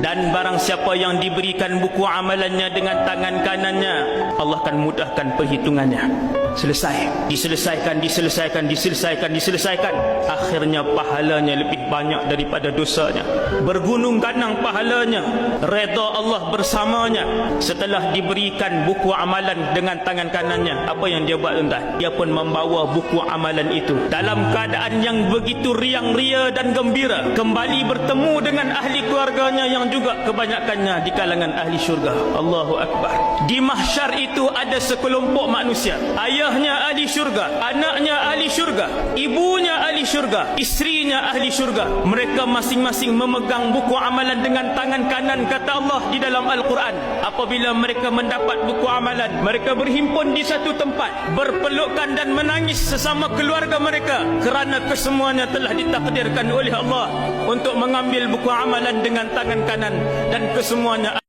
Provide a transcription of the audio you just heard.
Dan barang siapa yang diberikan buku amalannya dengan tangan kanannya, Allah akan mudahkan perhitungannya. Selesai, diselesaikan. Akhirnya pahalanya lebih banyak daripada dosanya. Bergunung ganang pahalanya, redha Allah bersamanya. Setelah diberikan buku amalan dengan tangan kanannya, apa yang dia buat tuan-tuan? Dia pun membawa buku amalan itu dalam keadaan yang begitu riang ria dan gembira, kembali bertemu dengan ahli keluarganya yang juga kebanyakannya di kalangan ahli syurga. Allahu Akbar. Di mahsyar itu ada sekelompok manusia. Ayahnya ahli syurga, anaknya ahli syurga, ibunya ahli syurga, isterinya ahli syurga. Mereka masing-masing memegang buku amalan dengan tangan kanan, kata Allah di dalam Al-Quran. Apabila mereka mendapat buku amalan, mereka berhimpun di satu tempat, berpelukan dan menangis sesama keluarga mereka, kerana kesemuanya telah ditakdirkan oleh Allah untuk mengambil buku amalan dengan tangan kanan, dan kesemuanya